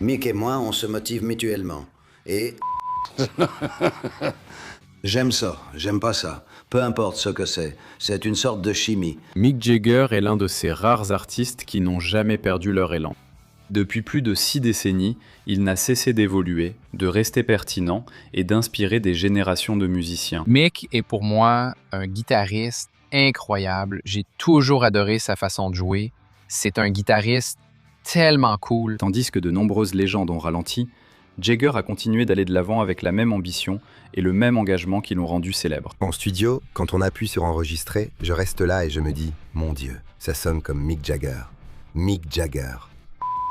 Mick et moi, on se motive mutuellement. Et j'aime ça, j'aime pas ça. Peu importe ce que c'est une sorte de chimie. Mick Jagger est l'un de ces rares artistes qui n'ont jamais perdu leur élan. Depuis plus de 6 décennies, il n'a cessé d'évoluer, de rester pertinent et d'inspirer des générations de musiciens. Mick est pour moi un guitariste incroyable. J'ai toujours adoré sa façon de jouer. C'est un guitariste tellement cool. Tandis que de nombreuses légendes ont ralenti, Jagger a continué d'aller de l'avant avec la même ambition et le même engagement qui l'ont rendu célèbre. En studio, quand on appuie sur enregistrer, je reste là et je me dis « Mon Dieu, ça sonne comme Mick Jagger. Mick Jagger. »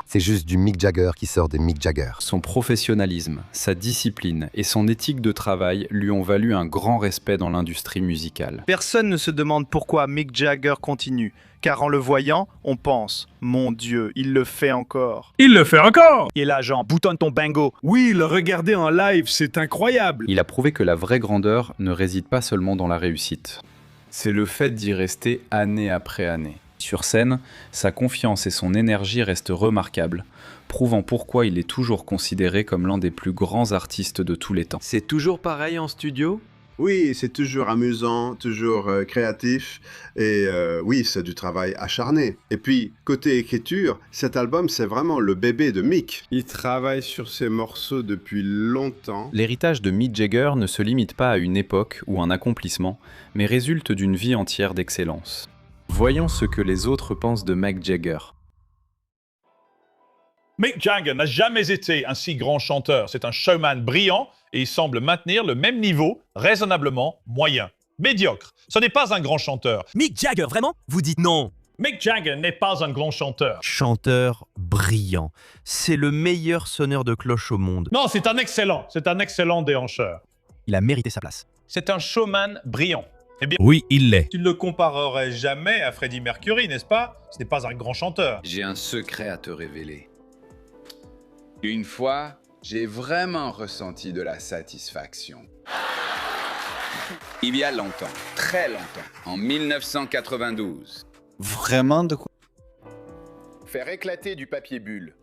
C'est juste du Mick Jagger qui sort de Mick Jagger. Son professionnalisme, sa discipline et son éthique de travail lui ont valu un grand respect dans l'industrie musicale. Personne ne se demande pourquoi Mick Jagger continue, car en le voyant, on pense « Mon Dieu, il le fait encore ». Il le fait encore! Et là, genre, boutonne ton bingo. Oui, le regarder en live, c'est incroyable! Il a prouvé que la vraie grandeur ne réside pas seulement dans la réussite. C'est le fait d'y rester année après année. Sur scène, sa confiance et son énergie restent remarquables, prouvant pourquoi il est toujours considéré comme l'un des plus grands artistes de tous les temps. C'est toujours pareil en studio? Oui, c'est toujours amusant, toujours créatif, et oui, c'est du travail acharné. Et puis, côté écriture, cet album, c'est vraiment le bébé de Mick. Il travaille sur ces morceaux depuis longtemps. L'héritage de Mick Jagger ne se limite pas à une époque ou un accomplissement, mais résulte d'une vie entière d'excellence. Voyons ce que les autres pensent de Mick Jagger. Mick Jagger n'a jamais été un si grand chanteur. C'est un showman brillant et il semble maintenir le même niveau, raisonnablement moyen. Médiocre. Ce n'est pas un grand chanteur. Mick Jagger, vraiment? Vous dites non? Mick Jagger n'est pas un grand chanteur. Chanteur brillant. C'est le meilleur sonneur de cloche au monde. Non, c'est un excellent déhancheur. Il a mérité sa place. C'est un showman brillant. Eh bien, Oui, il l'est. tu ne le comparerais jamais à Freddie Mercury, n'est-ce pas? Ce n'est pas un grand chanteur. J'ai un secret à te révéler. Une fois, j'ai vraiment ressenti de la satisfaction. Il y a longtemps, très longtemps, en 1992. Vraiment de quoi? Faire éclater du papier bulle.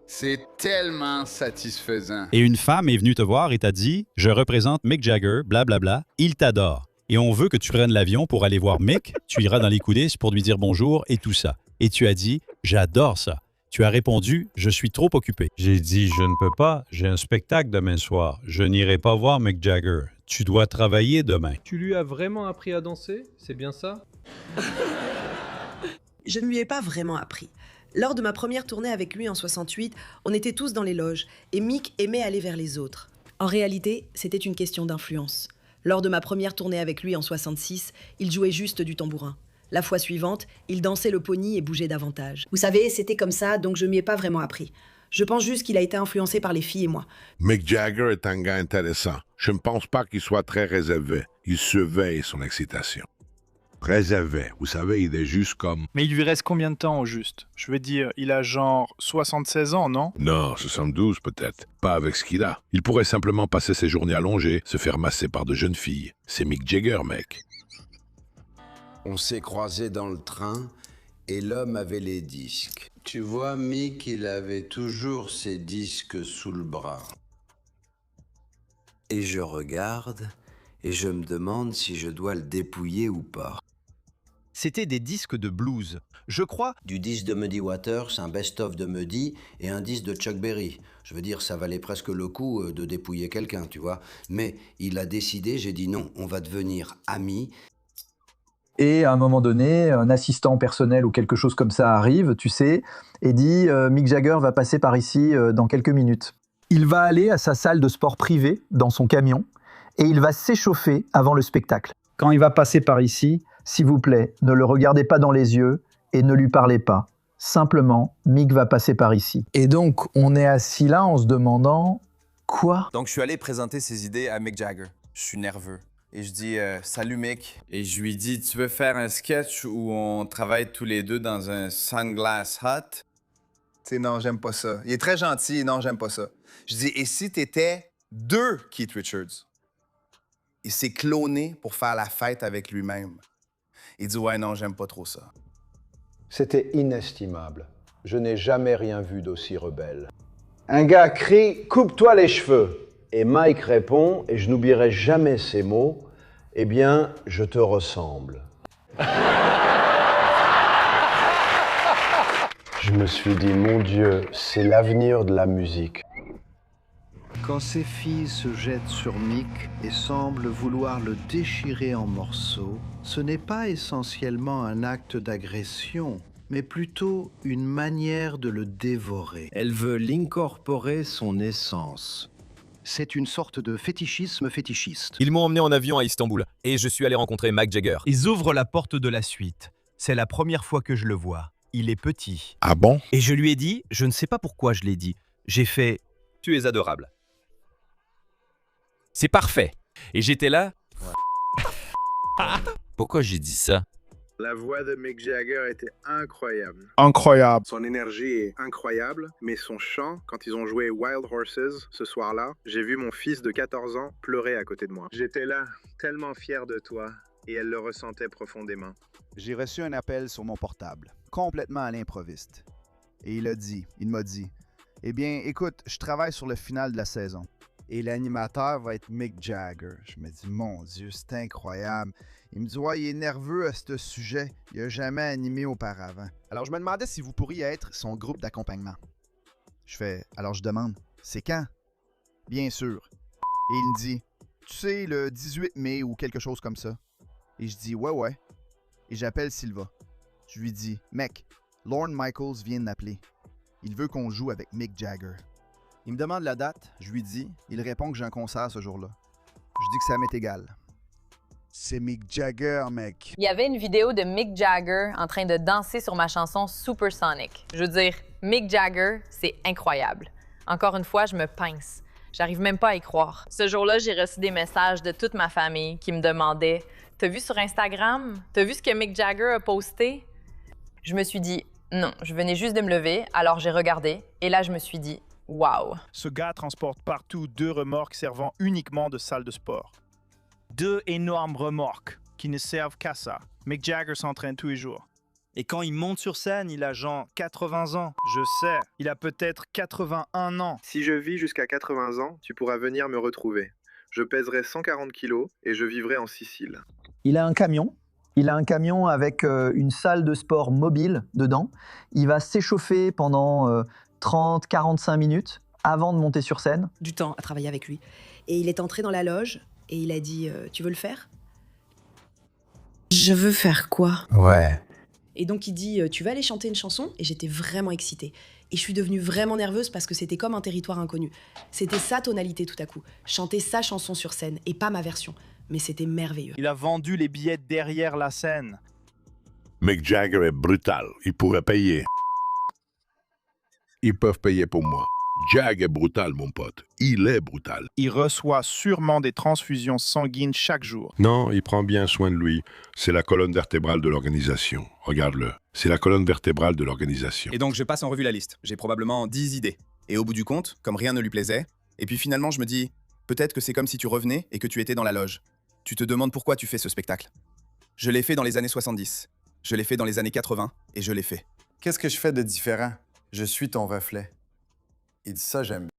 C'est tellement satisfaisant. Et une femme est venue te voir et t'a dit « Je représente Mick Jagger, blablabla, il t'adore. Et on veut que tu prennes l'avion pour aller voir Mick, tu iras dans les coulisses pour lui dire bonjour et tout ça. » Et tu as dit « J'adore ça. » Tu as répondu « Je suis trop occupé. » J'ai dit « Je ne peux pas, j'ai un spectacle demain soir. Je n'irai pas voir Mick Jagger. Tu dois travailler demain. » Tu lui as vraiment appris à danser? C'est bien ça? Je ne lui ai pas vraiment appris. Lors de ma première tournée avec lui en 68, on était tous dans les loges et Mick aimait aller vers les autres. En réalité, c'était une question d'influence. Lors de ma première tournée avec lui en 66, il jouait juste du tambourin. La fois suivante, il dansait le pony et bougeait davantage. Vous savez, c'était comme ça, donc je ne lui ai pas vraiment appris. Je pense juste qu'il a été influencé par les filles et moi. Mick Jagger est un gars intéressant. Je ne pense pas qu'il soit très réservé. Il surveille son excitation. Réservé, vous savez, il est juste comme... Mais il lui reste combien de temps au juste? Je veux dire, il a genre 76 ans, non? Non, 72 peut-être. Pas avec ce qu'il a. Il pourrait simplement passer ses journées allongées, se faire masser par de jeunes filles. C'est Mick Jagger, mec. On s'est croisés dans le train et l'homme avait les disques. Tu vois, Mick, il avait toujours ses disques sous le bras. Et je regarde et je me demande si je dois le dépouiller ou pas. C'était des disques de blues. Je crois... Du disque de Muddy Waters, un best-of de Muddy et un disque de Chuck Berry. Je veux dire, ça valait presque le coup de dépouiller quelqu'un, tu vois. Mais il a décidé, j'ai dit non, on va devenir amis. Et à un moment donné, un assistant personnel ou quelque chose comme ça arrive, tu sais, et dit Mick Jagger va passer par ici dans quelques minutes. Il va aller à sa salle de sport privée, dans son camion, et il va s'échauffer avant le spectacle. Quand il va passer par ici, s'il vous plaît, ne le regardez pas dans les yeux et ne lui parlez pas. Simplement, Mick va passer par ici. Et donc, on est assis là en se demandant « Quoi ?» Donc, je suis allé présenter ses idées à Mick Jagger. Je suis nerveux. Et je dis « Salut Mick ». Et je lui dis « Tu veux faire un sketch où on travaille tous les deux dans un sunglass hut? » Tu sais, non, j'aime pas ça. Il est très gentil, non, j'aime pas ça. Je dis « Et si t'étais deux Keith Richards? » Il s'est cloné pour faire la fête avec lui-même. Il dit « Ouais, non, j'aime pas trop ça. » C'était inestimable. Je n'ai jamais rien vu d'aussi rebelle. Un gars crie « Coupe-toi les cheveux !» et Mike répond, et je n'oublierai jamais ces mots, « Eh bien, je te ressemble. » Je me suis dit, mon Dieu, c'est l'avenir de la musique. Quand ces filles se jettent sur Mick et semblent vouloir le déchirer en morceaux, ce n'est pas essentiellement un acte d'agression, mais plutôt une manière de le dévorer. Elle veut l'incorporer son essence. C'est une sorte de fétichisme fétichiste. Ils m'ont emmené en avion à Istanbul et je suis allé rencontrer Mick Jagger. Ils ouvrent la porte de la suite. C'est la première fois que je le vois. Il est petit. Ah bon? Et je lui ai dit, je ne sais pas pourquoi je l'ai dit. J'ai fait « Tu es adorable. » C'est parfait. Et j'étais là. Pourquoi j'ai dit ça? La voix de Mick Jagger était incroyable. Incroyable. Son énergie est incroyable, mais son chant, quand ils ont joué Wild Horses ce soir-là, j'ai vu mon fils de 14 ans pleurer à côté de moi. J'étais là, tellement fier de toi, et elle le ressentait profondément. J'ai reçu un appel sur mon portable, complètement à l'improviste. Et il m'a dit, « Eh bien, écoute, je travaille sur le final de la saison. Et l'animateur va être Mick Jagger. » Je me dis, mon Dieu, c'est incroyable. Il me dit, ouais, il est nerveux à ce sujet. Il n'a jamais animé auparavant. Alors, je me demandais si vous pourriez être son groupe d'accompagnement. Alors je demande, c'est quand? Bien sûr. Et il me dit, tu sais, le 18 mai ou quelque chose comme ça. Et je dis, ouais. Et j'appelle Silva. Je lui dis, mec, Lorne Michaels vient de m'appeler. Il veut qu'on joue avec Mick Jagger. Il me demande la date, je lui dis, il répond que j'ai un concert ce jour-là. Je dis que ça m'est égal. C'est Mick Jagger, mec. Il y avait une vidéo de Mick Jagger en train de danser sur ma chanson Supersonic. Je veux dire, Mick Jagger, c'est incroyable. Encore une fois, je me pince. J'arrive même pas à y croire. Ce jour-là, j'ai reçu des messages de toute ma famille qui me demandaient « T'as vu sur Instagram? T'as vu ce que Mick Jagger a posté? » Je me suis dit « Non, je venais juste de me lever, alors j'ai regardé. » Et là, je me suis dit « Wow! » Ce gars transporte partout 2 remorques servant uniquement de salle de sport. 2 énormes remorques qui ne servent qu'à ça. Mick Jagger s'entraîne tous les jours. Et quand il monte sur scène, il a genre 80 ans. Je sais, il a peut-être 81 ans. Si je vis jusqu'à 80 ans, tu pourras venir me retrouver. Je pèserai 140 kilos et je vivrai en Sicile. Il a un camion. Il a un camion avec une salle de sport mobile dedans. Il va s'échauffer pendant 30-45 minutes avant de monter sur scène. Du temps à travailler avec lui. Et il est entré dans la loge et il a dit tu veux le faire? Je veux faire quoi? Ouais. Et donc il dit tu vas aller chanter une chanson? Et j'étais vraiment excitée. Et je suis devenue vraiment nerveuse parce que c'était comme un territoire inconnu. C'était sa tonalité tout à coup. Chanter sa chanson sur scène et pas ma version. Mais c'était merveilleux. Il a vendu les billets derrière la scène. Mick Jagger est brutal. Il pourrait payer. Ils peuvent payer pour moi. Jag est brutal, mon pote. Il est brutal. Il reçoit sûrement des transfusions sanguines chaque jour. Non, il prend bien soin de lui. C'est la colonne vertébrale de l'organisation. Regarde-le. C'est la colonne vertébrale de l'organisation. Et donc, je passe en revue la liste. J'ai probablement 10 idées. Et au bout du compte, comme rien ne lui plaisait, et puis finalement, je me dis, peut-être que c'est comme si tu revenais et que tu étais dans la loge. Tu te demandes pourquoi tu fais ce spectacle. Je l'ai fait dans les années 70. Je l'ai fait dans les années 80 et je l'ai fait. Qu'est-ce que je fais de différent? Je suis ton reflet. Il dit ça, j'aime bien.